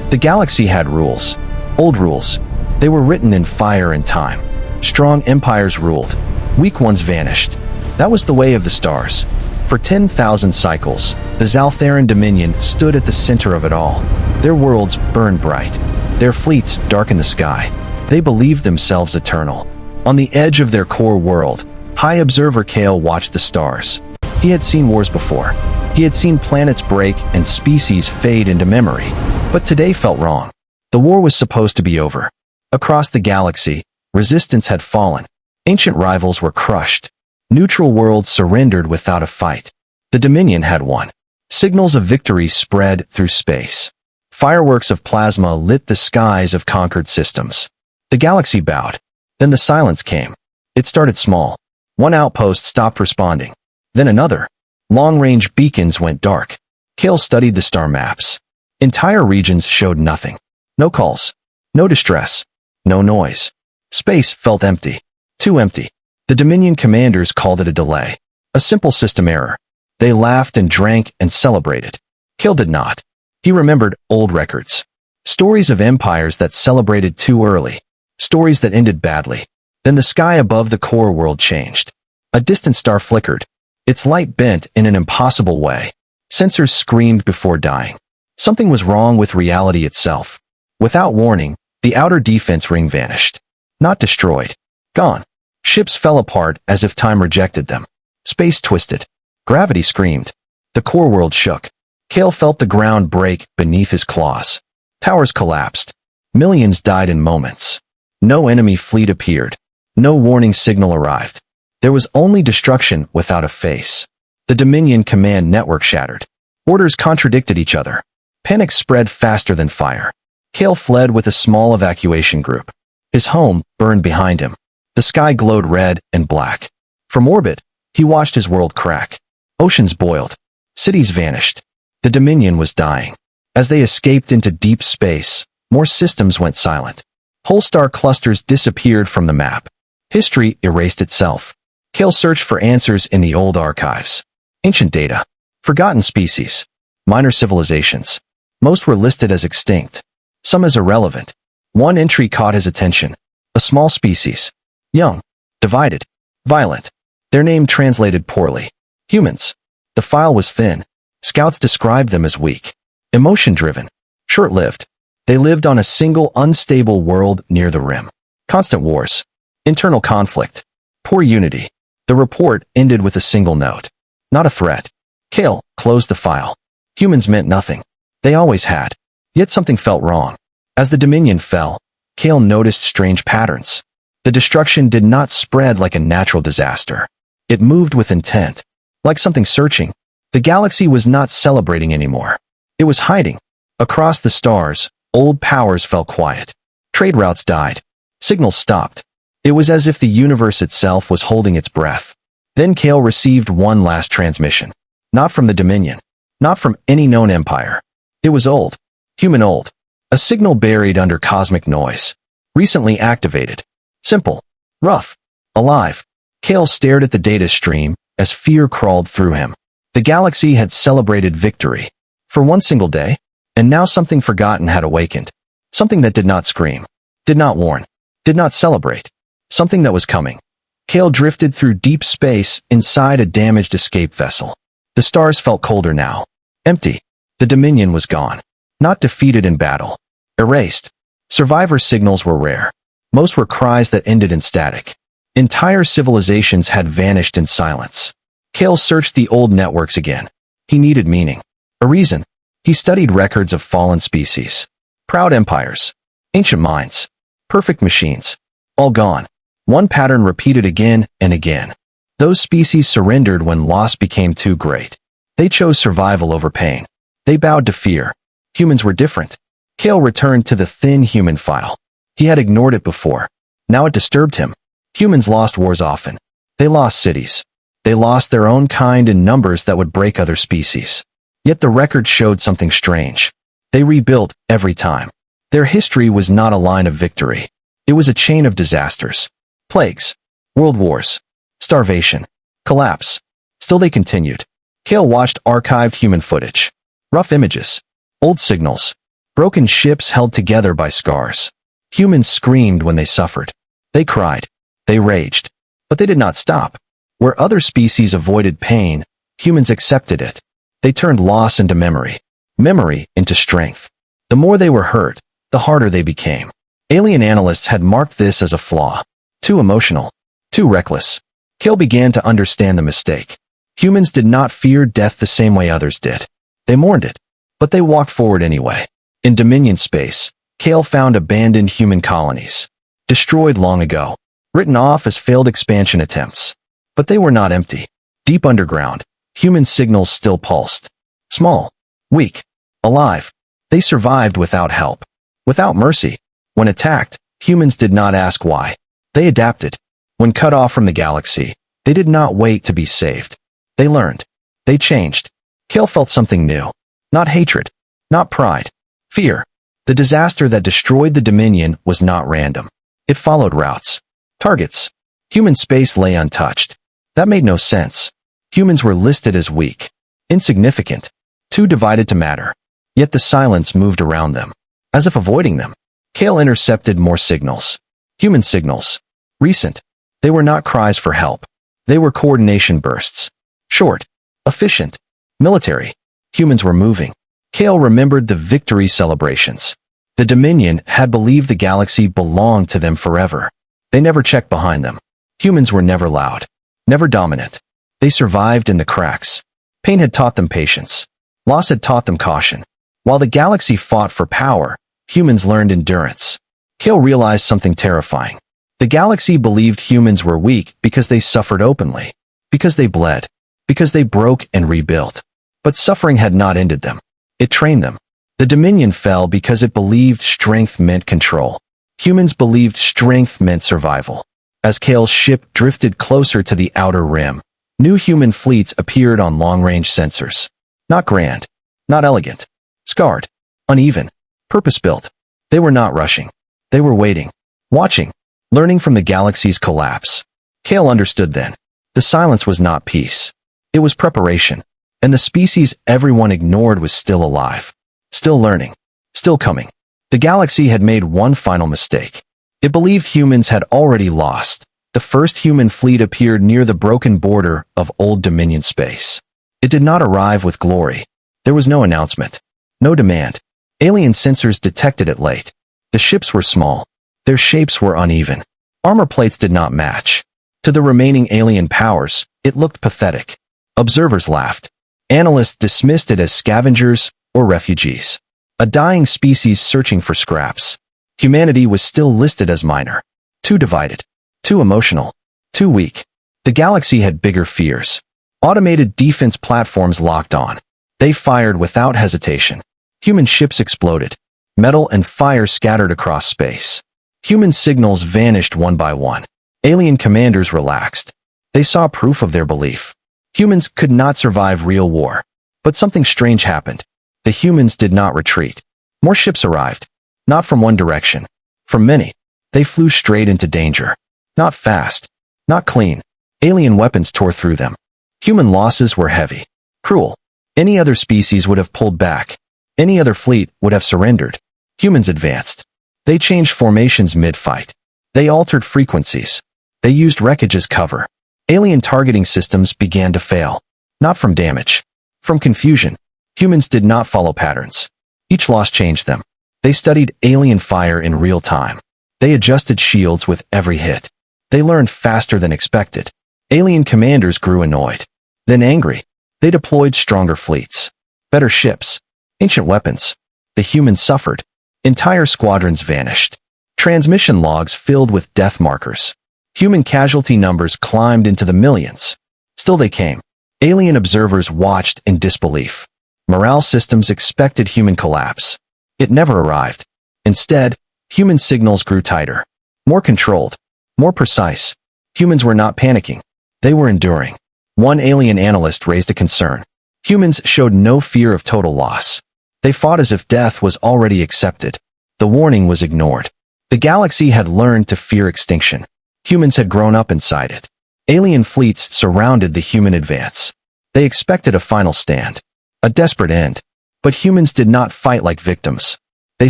The galaxy had rules. Old rules. They were written in fire and time. Strong empires ruled. Weak ones vanished. That was the way of the stars. For 10,000 cycles, the Zaltharan Dominion stood at the center of it all. Their worlds burned bright. Their fleets darkened the sky. They believed themselves eternal. On the edge of their core world, High Observer Kale watched the stars. He had seen wars before. He had seen planets break and species fade into memory. But today felt wrong. The war was supposed to be over. Across the galaxy, resistance had fallen. Ancient rivals were crushed. Neutral worlds surrendered without a fight. The Dominion had won. Signals of victory spread through space. Fireworks of plasma lit the skies of conquered systems. The galaxy bowed. Then the silence came. It started small. One outpost stopped responding. Then another. Long-range beacons went dark. Kale studied the star maps. Entire regions showed nothing. No calls. No distress. No noise. Space felt empty. Too empty. The Dominion commanders called it a delay. A simple system error. They laughed and drank and celebrated. Kale did not. He remembered old records. Stories of empires that celebrated too early. Stories that ended badly. Then the sky above the core world changed. A distant star flickered. Its light bent in an impossible way. Sensors screamed before dying. Something was wrong with reality itself. Without warning, the outer defense ring vanished. Not destroyed. Gone. Ships fell apart as if time rejected them. Space twisted. Gravity screamed. The core world shook. Kale felt the ground break beneath his claws. Towers collapsed. Millions died in moments. No enemy fleet appeared. No warning signal arrived. There was only destruction without a face. The Dominion command network shattered. Orders contradicted each other. Panic spread faster than fire. Kale fled with a small evacuation group. His home burned behind him. The sky glowed red and black. From orbit, he watched his world crack. Oceans boiled. Cities vanished. The Dominion was dying. As they escaped into deep space, more systems went silent. Whole star clusters disappeared from the map. History erased itself. Kale searched for answers in the old archives. Ancient data. Forgotten species. Minor civilizations. Most were listed as extinct. Some as irrelevant. One entry caught his attention. A small species. Young. Divided. Violent. Their name translated poorly. Humans. The file was thin. Scouts described them as weak. Emotion-driven. Short-lived. They lived on a single unstable world near the rim. Constant wars. Internal conflict. Poor unity. The report ended with a single note. Not a threat. Kale closed the file. Humans meant nothing. They always had. Yet something felt wrong. As the Dominion fell, Kale noticed strange patterns. The destruction did not spread like a natural disaster. It moved with intent. Like something searching. The galaxy was not celebrating anymore. It was hiding. Across the stars, old powers fell quiet. Trade routes died. Signals stopped. It was as if the universe itself was holding its breath. Then Kale received one last transmission. Not from the Dominion. Not from any known empire. It was old. Human old. A signal buried under cosmic noise. Recently activated. Simple. Rough. Alive. Kale stared at the data stream as fear crawled through him. The galaxy had celebrated victory. For one single day. And now something forgotten had awakened. Something that did not scream. Did not warn. Did not celebrate. Something that was coming. Kale drifted through deep space inside a damaged escape vessel. The stars felt colder now. Empty. The Dominion was gone. Not defeated in battle. Erased. Survivor signals were rare. Most were cries that ended in static. Entire civilizations had vanished in silence. Kale searched the old networks again. He needed meaning. A reason. He studied records of fallen species. Proud empires. Ancient minds. Perfect machines. All gone. One pattern repeated again and again. Those species surrendered when loss became too great. They chose survival over pain. They bowed to fear. Humans were different. Kale returned to the thin human file. He had ignored it before. Now it disturbed him. Humans lost wars often. They lost cities. They lost their own kind in numbers that would break other species. Yet the record showed something strange. They rebuilt every time. Their history was not a line of victory. It was a chain of disasters. Plagues. World wars. Starvation. Collapse. Still they continued. Kale watched archived human footage. Rough images. Old signals. Broken ships held together by scars. Humans screamed when they suffered. They cried. They raged. But they did not stop. Where other species avoided pain, humans accepted it. They turned loss into memory. Memory into strength. The more they were hurt, the harder they became. Alien analysts had marked this as a flaw. Too emotional. Too reckless. Kale began to understand the mistake. Humans did not fear death the same way others did. They mourned it. But they walked forward anyway. In Dominion space, Kale found abandoned human colonies. Destroyed long ago. Written off as failed expansion attempts. But they were not empty. Deep underground, human signals still pulsed. Small. Weak. Alive. They survived without help. Without mercy. When attacked, humans did not ask why. They adapted. When cut off from the galaxy, they did not wait to be saved. They learned. They changed. Kale felt something new. Not hatred. Not pride. Fear. The disaster that destroyed the Dominion was not random. It followed routes. Targets. Human space lay untouched. That made no sense. Humans were listed as weak. Insignificant. Too divided to matter. Yet the silence moved around them. As if avoiding them. Kale intercepted more signals. Human signals. Recent. They were not cries for help. They were coordination bursts. Short. Efficient. Military. Humans were moving. Kale remembered the victory celebrations. The Dominion had believed the galaxy belonged to them forever. They never checked behind them. Humans were never loud. Never dominant. They survived in the cracks. Pain had taught them patience. Loss had taught them caution. While the galaxy fought for power, humans learned endurance. Kale realized something terrifying. The galaxy believed humans were weak because they suffered openly. Because they bled. Because they broke and rebuilt. But suffering had not ended them. It trained them. The Dominion fell because it believed strength meant control. Humans believed strength meant survival. As Kale's ship drifted closer to the outer rim, new human fleets appeared on long-range sensors. Not grand. Not elegant. Scarred. Uneven. Purpose-built. They were not rushing. They were waiting. Watching. Learning from the galaxy's collapse. Kale understood then. The silence was not peace. It was preparation. And the species everyone ignored was still alive. Still learning. Still coming. The galaxy had made one final mistake. It believed humans had already lost. The first human fleet appeared near the broken border of old Dominion space. It did not arrive with glory. There was no announcement. No demand. Alien sensors detected it late. The ships were small. Their shapes were uneven. Armor plates did not match. To the remaining alien powers, it looked pathetic. Observers laughed. Analysts dismissed it as scavengers or refugees. A dying species searching for scraps. Humanity was still listed as minor. Too divided. Too emotional. Too weak. The galaxy had bigger fears. Automated defense platforms locked on. They fired without hesitation. Human ships exploded. Metal and fire scattered across space. Human signals vanished one by one. Alien commanders relaxed. They saw proof of their belief. Humans could not survive real war. But something strange happened. The humans did not retreat. More ships arrived. Not from one direction. From many. They flew straight into danger. Not fast. Not clean. Alien weapons tore through them. Human losses were heavy. Cruel. Any other species would have pulled back. Any other fleet would have surrendered. Humans advanced. They changed formations mid-fight. They altered frequencies. They used wreckage as cover. Alien targeting systems began to fail. Not from damage. From confusion. Humans did not follow patterns. Each loss changed them. They studied alien fire in real time. They adjusted shields with every hit. They learned faster than expected. Alien commanders grew annoyed. Then angry. They deployed stronger fleets. Better ships. Ancient weapons. The humans suffered. Entire squadrons vanished. Transmission logs filled with death markers. Human casualty numbers climbed into the millions. Still they came. Alien observers watched in disbelief. Morale systems expected human collapse. It never arrived. Instead, human signals grew tighter. More controlled. More precise. Humans were not panicking. They were enduring. One alien analyst raised a concern. Humans showed no fear of total loss. They fought as if death was already accepted. The warning was ignored. The galaxy had learned to fear extinction. Humans had grown up inside it. Alien fleets surrounded the human advance. They expected a final stand. A desperate end. But humans did not fight like victims. They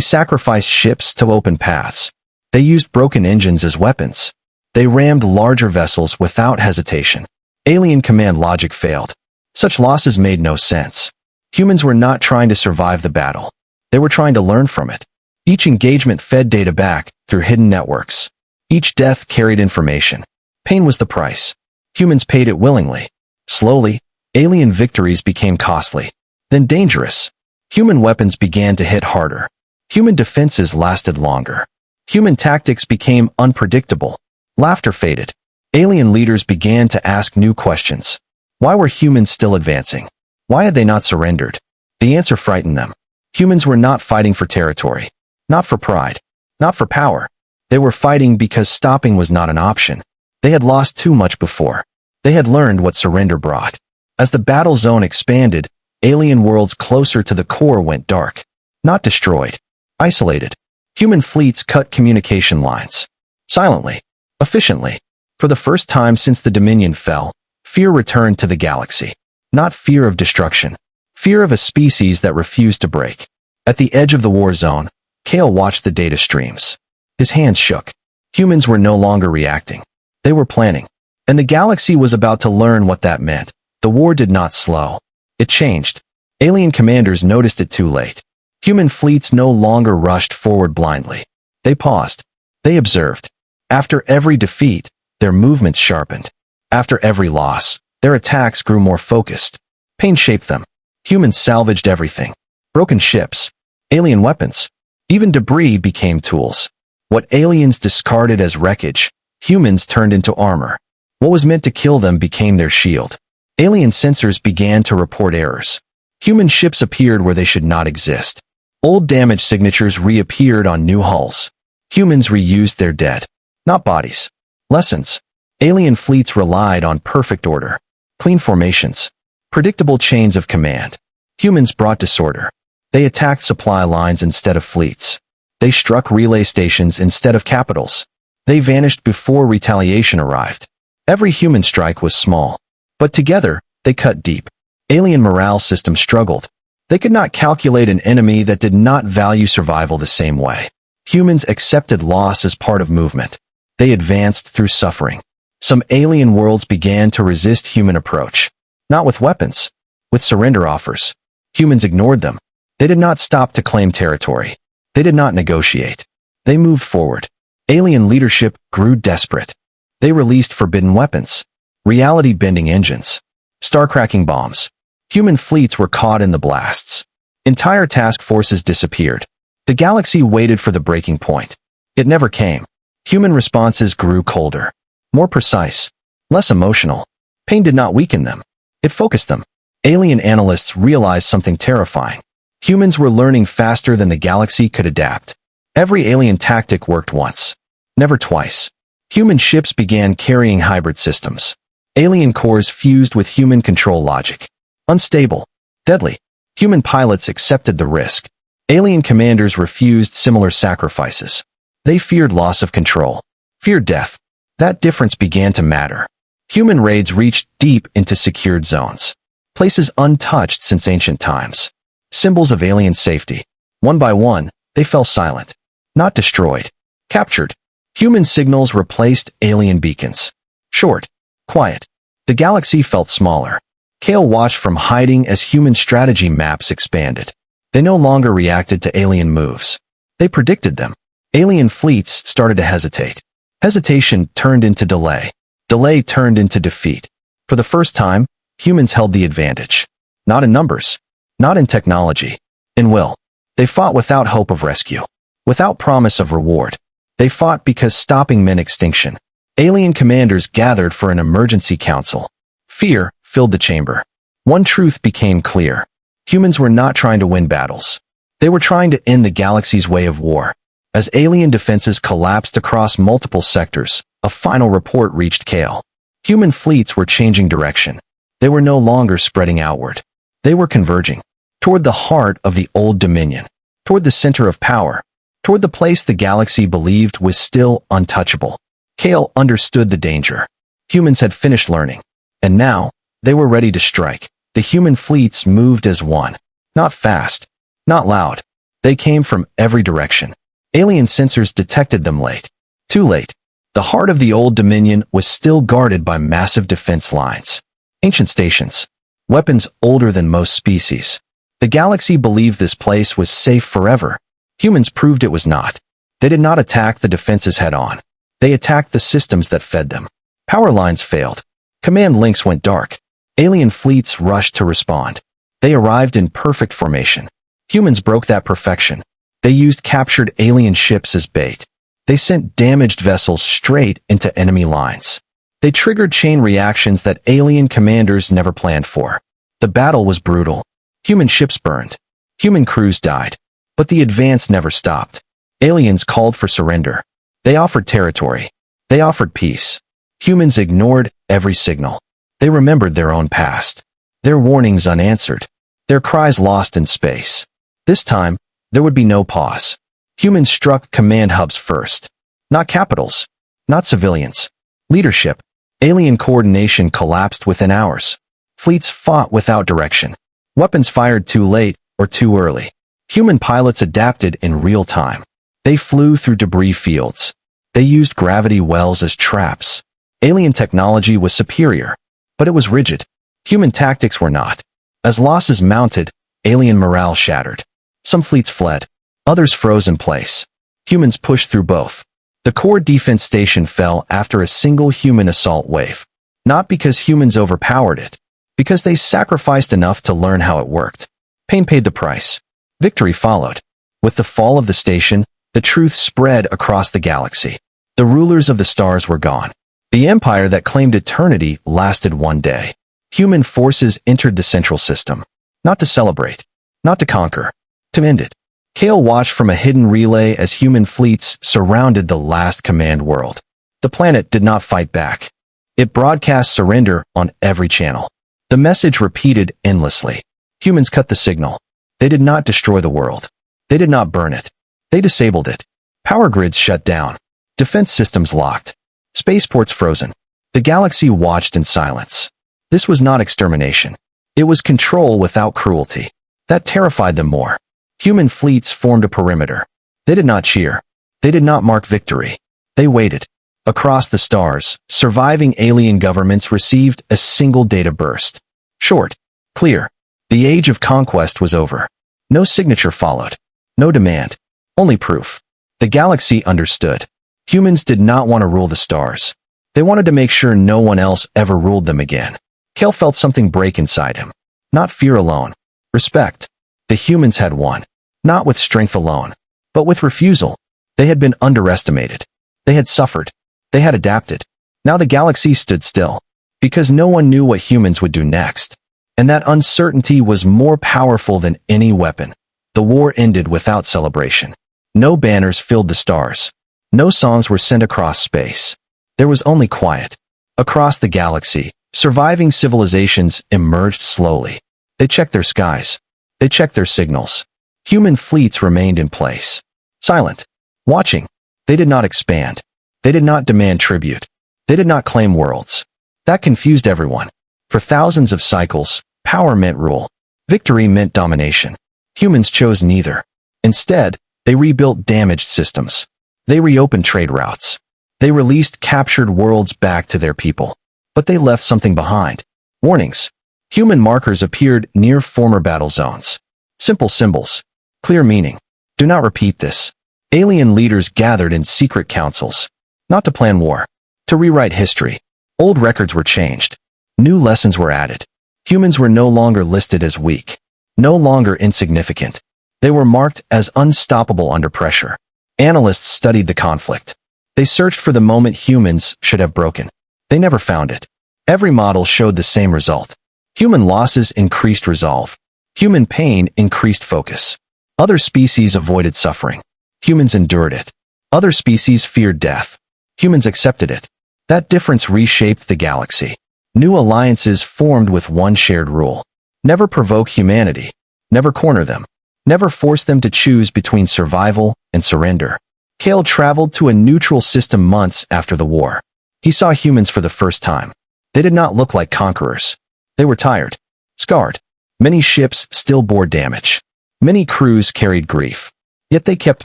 sacrificed ships to open paths. They used broken engines as weapons. They rammed larger vessels without hesitation. Alien command logic failed. Such losses made no sense. Humans were not trying to survive the battle. They were trying to learn from it. Each engagement fed data back through hidden networks. Each death carried information. Pain was the price. Humans paid it willingly. Slowly, alien victories became costly, then dangerous. Human weapons began to hit harder. Human defenses lasted longer. Human tactics became unpredictable. Laughter faded. Alien leaders began to ask new questions. Why were humans still advancing? Why had they not surrendered? The answer frightened them. Humans were not fighting for territory, not for pride, not for power. They were fighting because stopping was not an option. They had lost too much before. They had learned what surrender brought. As the battle zone expanded, alien worlds closer to the core went dark. Not destroyed. Isolated. Human fleets cut communication lines. Silently. Efficiently. For the first time since the Dominion fell, fear returned to the galaxy. Not fear of destruction. Fear of a species that refused to break. At the edge of the war zone, Kale watched the data streams. His hands shook. Humans were no longer reacting. They were planning. And the galaxy was about to learn what that meant. The war did not slow. It changed. Alien commanders noticed it too late. Human fleets no longer rushed forward blindly. They paused. They observed. After every defeat, their movements sharpened. After every loss, their attacks grew more focused. Pain shaped them. Humans salvaged everything. Broken ships. Alien weapons. Even debris became tools. What aliens discarded as wreckage, humans turned into armor. What was meant to kill them became their shield. Alien sensors began to report errors. Human ships appeared where they should not exist. Old damage signatures reappeared on new hulls. Humans reused their dead. Not bodies. Lessons. Alien fleets relied on perfect order. Clean formations. Predictable chains of command. Humans brought disorder. They attacked supply lines instead of fleets. They struck relay stations instead of capitals. They vanished before retaliation arrived. Every human strike was small. But together, they cut deep. Alien morale systems struggled. They could not calculate an enemy that did not value survival the same way. Humans accepted loss as part of movement. They advanced through suffering. Some alien worlds began to resist human approach. Not with weapons, with surrender offers. Humans ignored them. They did not stop to claim territory. They did not negotiate. They moved forward. Alien leadership grew desperate. They released forbidden weapons. Reality-bending engines. Star-cracking bombs. Human fleets were caught in the blasts. Entire task forces disappeared. The galaxy waited for the breaking point. It never came. Human responses grew colder. More precise. Less emotional. Pain did not weaken them. It focused them. Alien analysts realized something terrifying. Humans were learning faster than the galaxy could adapt. Every alien tactic worked once. Never twice. Human ships began carrying hybrid systems. Alien cores fused with human control logic. Unstable. Deadly. Human pilots accepted the risk. Alien commanders refused similar sacrifices. They feared loss of control. Feared death. That difference began to matter. Human raids reached deep into secured zones. Places untouched since ancient times. Symbols of alien safety. One by one, they fell silent. Not destroyed. Captured. Human signals replaced alien beacons. Short. Quiet. The galaxy felt smaller. Kale watched from hiding as human strategy maps expanded. They no longer reacted to alien moves. They predicted them. Alien fleets started to hesitate. Hesitation turned into delay. Delay turned into defeat. For the first time, humans held the advantage. Not in numbers. Not in technology. In will. They fought without hope of rescue. Without promise of reward. They fought because stopping meant extinction. Alien commanders gathered for an emergency council. Fear filled the chamber. One truth became clear. Humans were not trying to win battles. They were trying to end the galaxy's way of war. As alien defenses collapsed across multiple sectors, a final report reached Kale. Human fleets were changing direction. They were no longer spreading outward. They were converging. Toward the heart of the old Dominion. Toward the center of power. Toward the place the galaxy believed was still untouchable. Kale understood the danger. Humans had finished learning. And now, they were ready to strike. The human fleets moved as one. Not fast. Not loud. They came from every direction. Alien sensors detected them late. Too late. The heart of the Old Dominion was still guarded by massive defense lines. Ancient stations. Weapons older than most species. The galaxy believed this place was safe forever. Humans proved it was not. They did not attack the defenses head-on. They attacked the systems that fed them. Power lines failed. Command links went dark. Alien fleets rushed to respond. They arrived in perfect formation. Humans broke that perfection. They used captured alien ships as bait. They sent damaged vessels straight into enemy lines. They triggered chain reactions that alien commanders never planned for. The battle was brutal. Human ships burned. Human crews died. But the advance never stopped. Aliens called for surrender. They offered territory. They offered peace. Humans ignored every signal. They remembered their own past. Their warnings unanswered. Their cries lost in space. This time, there would be no pause. Humans struck command hubs first. Not capitals. Not civilians. Leadership. Alien coordination collapsed within hours. Fleets fought without direction. Weapons fired too late or too early. Human pilots adapted in real time. They flew through debris fields. They used gravity wells as traps. Alien technology was superior, but it was rigid. Human tactics were not. As losses mounted, alien morale shattered. Some fleets fled. Others froze in place. Humans pushed through both. The core defense station fell after a single human assault wave. Not because humans overpowered it, because they sacrificed enough to learn how it worked. Pain paid the price. Victory followed. With the fall of the station, the truth spread across the galaxy. The rulers of the stars were gone. The empire that claimed eternity lasted one day. Human forces entered the central system. Not to celebrate. Not to conquer. To end it. Kale watched from a hidden relay as human fleets surrounded the last command world. The planet did not fight back. It broadcast surrender on every channel. The message repeated endlessly. Humans cut the signal. They did not destroy the world. They did not burn it. They disabled it. Power grids shut down. Defense systems locked. Spaceports frozen. The galaxy watched in silence. This was not extermination. It was control without cruelty. That terrified them more. Human fleets formed a perimeter. They did not cheer. They did not mark victory. They waited. Across the stars, surviving alien governments received a single data burst. Short. Clear. The age of conquest was over. No signature followed. No demand. Only proof. The galaxy understood. Humans did not want to rule the stars. They wanted to make sure no one else ever ruled them again. Kale felt something break inside him. Not fear alone. Respect. The humans had won. Not with strength alone, but with refusal. They had been underestimated. They had suffered. They had adapted. Now the galaxy stood still, because no one knew what humans would do next. And that uncertainty was more powerful than any weapon. The war ended without celebration. No banners filled the stars. No songs were sent across space. There was only quiet. Across the galaxy, surviving civilizations emerged slowly. They checked their skies. They checked their signals. Human fleets remained in place. Silent. Watching. They did not expand. They did not demand tribute. They did not claim worlds. That confused everyone. For thousands of cycles, power meant rule. Victory meant domination. Humans chose neither. Instead, they rebuilt damaged systems. They reopened trade routes. They released captured worlds back to their people. But they left something behind. Warnings. Human markers appeared near former battle zones. Simple symbols. Clear meaning. Do not repeat this. Alien leaders gathered in secret councils. Not to plan war. To rewrite history. Old records were changed. New lessons were added. Humans were no longer listed as weak. No longer insignificant. They were marked as unstoppable under pressure. Analysts studied the conflict. They searched for the moment humans should have broken. They never found it. Every model showed the same result. Human losses increased resolve. Human pain increased focus. Other species avoided suffering. Humans endured it. Other species feared death. Humans accepted it. That difference reshaped the galaxy. New alliances formed with one shared rule. Never provoke humanity. Never corner them. Never force them to choose between survival and surrender. Kale traveled to a neutral system months after the war. He saw humans for the first time. They did not look like conquerors. They were tired. Scarred. Many ships still bore damage. Many crews carried grief. Yet they kept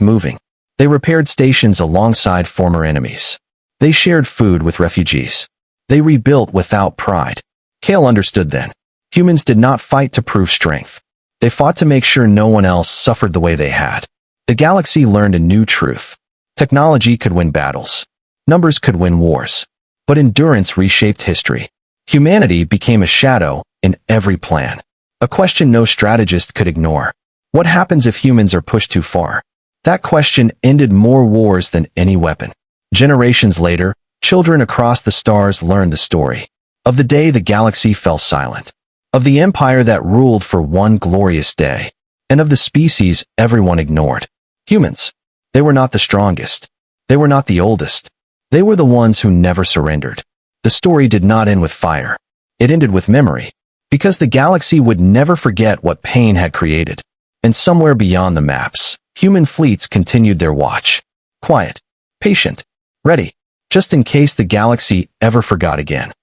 moving. They repaired stations alongside former enemies. They shared food with refugees. They rebuilt without pride. Kale understood then. Humans did not fight to prove strength. They fought to make sure no one else suffered the way they had. The galaxy learned a new truth. Technology could win battles. Numbers could win wars. But endurance reshaped history. Humanity became a shadow in every plan. A question no strategist could ignore. What happens if humans are pushed too far? That question ended more wars than any weapon. Generations later, children across the stars learned the story. Of the day the galaxy fell silent. Of the empire that ruled for one glorious day. And of the species everyone ignored. Humans. They were not the strongest. They were not the oldest. They were the ones who never surrendered. The story did not end with fire. It ended with memory. Because the galaxy would never forget what pain had created. And somewhere beyond the maps, human fleets continued their watch. Quiet. Patient. Ready. Just in case the galaxy ever forgot again.